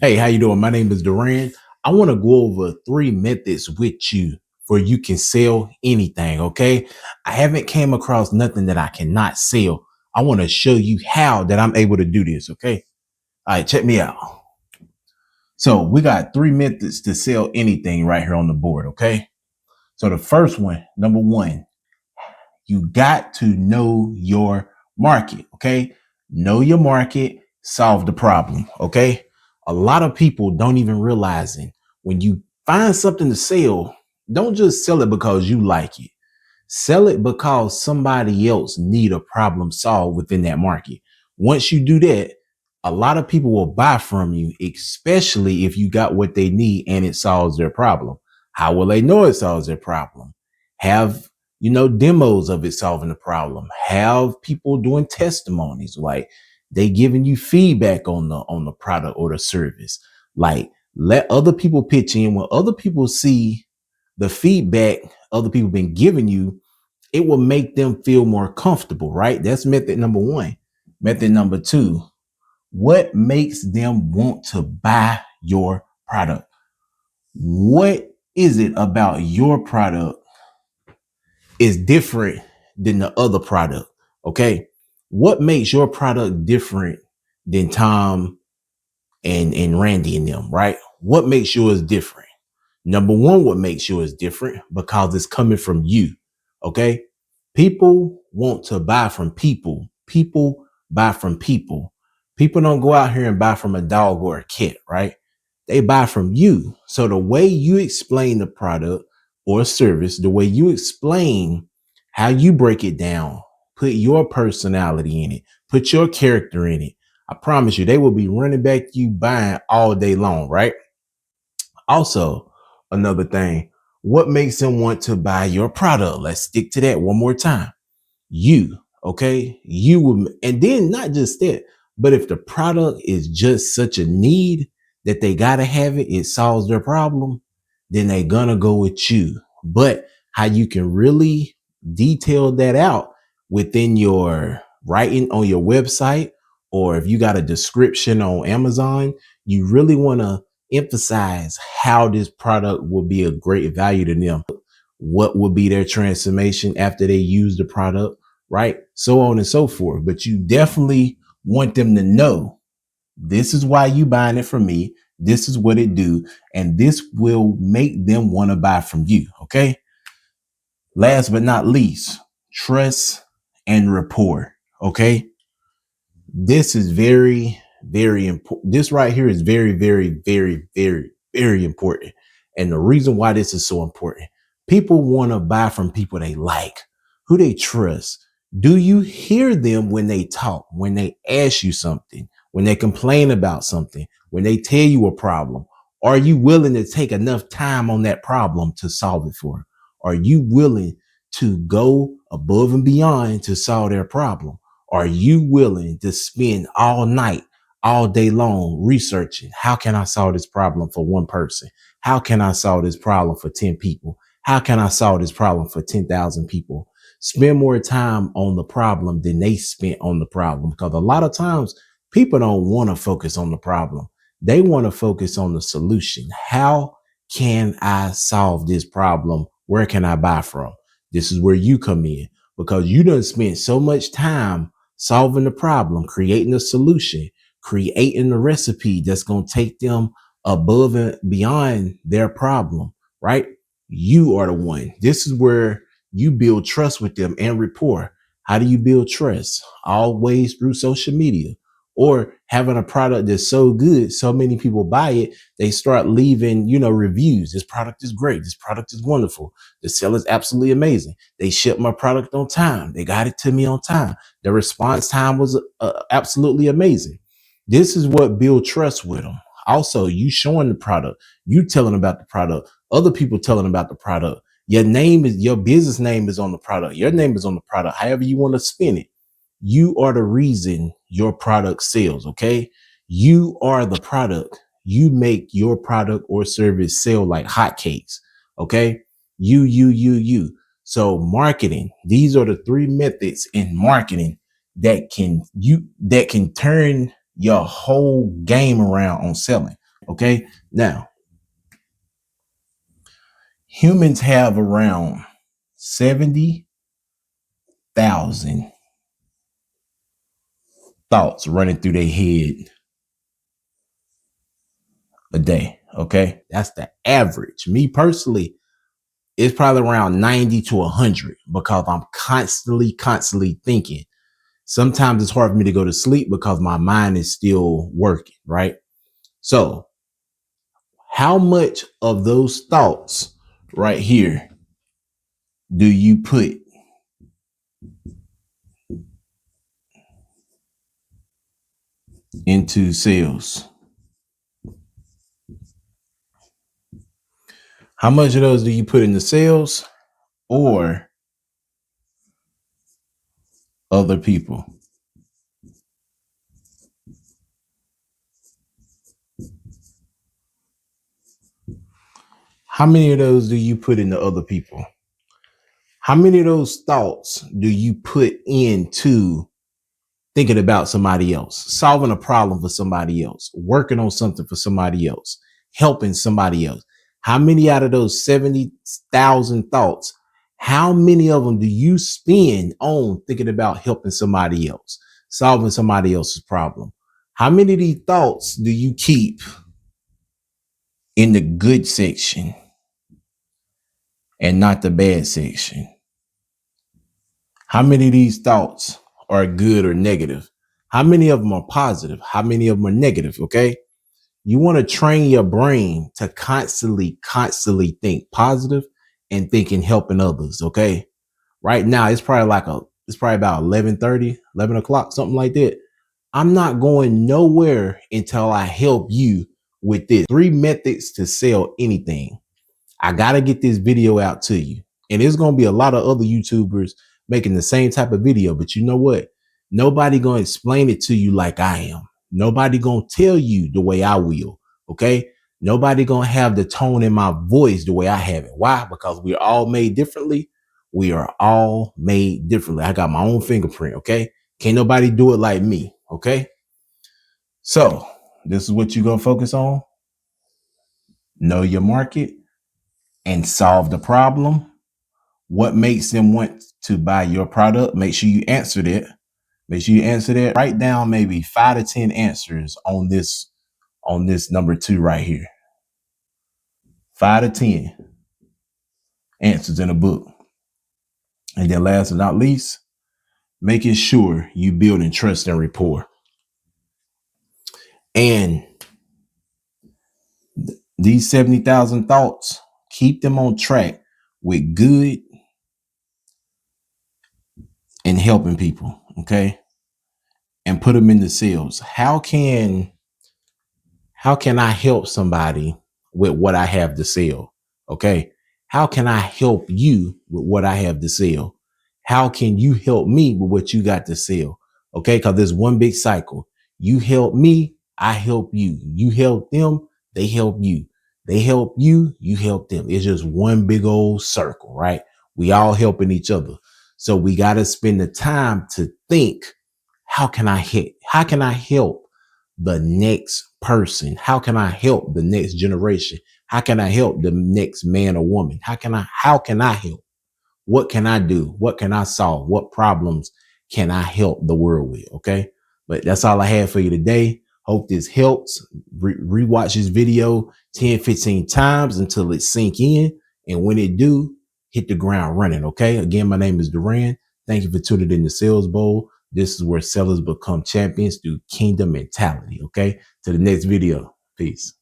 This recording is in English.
Hey, how you doing? My name is Duran. I want to go over three methods with you for you can sell anything, okay? I haven't came across nothing that I cannot sell. I want to show you how that I'm able to do this, okay? All right, check me out. So we got three methods to sell anything right here on the board, okay? So the first one, number one, you got to know your market, okay? Know your market, solve the problem, okay? A lot of people don't even realize it. When you find something to sell, don't just sell it because you like it. Sell it because somebody else need a problem solved within that market. Once you do that, a lot of people will buy from you, especially if you got what they need and it solves their problem. How will they know it solves their problem? Have, demos of it solving the problem. Have people doing testimonies, like they giving you feedback on the product or the service. Like, let other people pitch in. When other people see the feedback other people been giving you, it will make them feel more comfortable, right? That's method number one. Method number two, what makes them want to buy your product? What is it about your product is different than the other product? Okay. What makes your product different than Tom and Randy and them, right? What makes yours different? Number one, what makes yours different? Because it's coming from you. Okay. People want to buy from people. People buy from people. People don't go out here and buy from a dog or a cat, right? They buy from you. So the way you explain the product or service, the way you explain how you break it down, put your personality in it, put your character in it. I promise you, they will be running back to you buying all day long, right? Also, another thing, what makes them want to buy your product? Let's stick to that one more time. You, okay? You will, and then not just that, but if the product is just such a need that they gotta have it, it solves their problem, then they're gonna go with you. But how you can really detail that out within your writing on your website, or if you got a description on Amazon, you really want to emphasize how this product will be a great value to them. What will be their transformation after they use the product, right? So on and so forth. But you definitely want them to know this is why you buying it from me. This is what it do. And this will make them want to buy from you. Okay. Last but not least, trust and rapport. Okay. This is very, very important. This right here is very, very, very, very, very important. And the reason why this is so important, people want to buy from people they like, who they trust. Do you hear them when they talk, when they ask you something, when they complain about something, when they tell you a problem? Are you willing to take enough time on that problem to solve it for them? Are you willing to go above and beyond to solve their problem? Are you willing to spend all night, all day long researching? How can I solve this problem for one person? How can I solve this problem for 10 people? How can I solve this problem for 10,000 people? Spend more time on the problem than they spent on the problem, because a lot of times people don't want to focus on the problem. They want to focus on the solution. How can I solve this problem? Where can I buy from? This is where you come in, because you done spent so much time solving the problem, creating a solution, creating the recipe that's going to take them above and beyond their problem, right? You are the one. This is where you build trust with them and rapport. How do you build trust? Always through social media, or having a product that's so good, so many people buy it, they start leaving, reviews. This product is great. This product is wonderful. The seller is absolutely amazing. They shipped my product on time. They got it to me on time. The response time was absolutely amazing. This is what build trust with them. Also, you showing the product, you telling about the product, other people telling about the product. Your business name is on the product. Your name is on the product. However you want to spin it. You are the reason your product sells. Okay. You are the product. You make your product or service sell like hotcakes. Okay. You. So marketing, these are the three methods in marketing that can turn your whole game around on selling. Okay. Now, humans have around 70,000 thoughts running through their head a day. Okay. That's the average. Me personally, it's probably around 90 to 100 because I'm constantly thinking. Sometimes it's hard for me to go to sleep because my mind is still working, right? So, how much of those thoughts right here do you put into sales? How much of those do you put into sales or other people? How many of those do you put into other people? How many of those thoughts do you put into thinking about somebody else, solving a problem for somebody else, working on something for somebody else, helping somebody else? How many out of those 70,000 thoughts, how many of them do you spend on thinking about helping somebody else, solving somebody else's problem? How many of these thoughts do you keep in the good section and not the bad section? How many of these thoughts are good or negative? How many of them are positive? How many of them are negative? Okay. You want to train your brain to constantly think positive and thinking helping others. Okay. Right now, it's probably about 11:30, 11 o'clock, something like that. I'm not going nowhere until I help you with this 3 methods to sell anything. I got to get this video out to you. And there's going to be a lot of other YouTubers making the same type of video. But you know what? Nobody going to explain it to you like I am. Nobody going to tell you the way I will. Okay. Nobody going to have the tone in my voice the way I have it. Why? Because we're all made differently. We are all made differently. I got my own fingerprint. Okay. Can't nobody do it like me. Okay. So this is what you're going to focus on. Know your market and solve the problem. What makes them want to buy your product? Make sure you answer that. Make sure you answer that. Write down maybe 5 to 10 answers on this number 2 right here. 5 to 10 answers in a book. And then last but not least, making sure you building trust and rapport. And these 70,000 thoughts, keep them on track with good and helping people. Okay. And put them into sales. How can I help somebody with what I have to sell? Okay. How can I help you with what I have to sell? How can you help me with what you got to sell? Okay. Because there's one big cycle. You help me, I help you. You help them, they help you. They help you, you help them. It's just one big old circle, right? We all helping each other. So we got to spend the time to think, how can I help? How can I help the next person? How can I help the next generation? How can I help the next man or woman? How can I help? What can I do? What can I solve? What problems can I help the world with? Okay. But that's all I have for you today. Hope this helps. Rewatch this video 10, 15 times until it sink in. And when it do, hit the ground running. Okay. Again, my name is Duran. Thank you for tuning in to Sales Bowl. This is where sellers become champions through kingdom mentality. Okay. To the next video. Peace.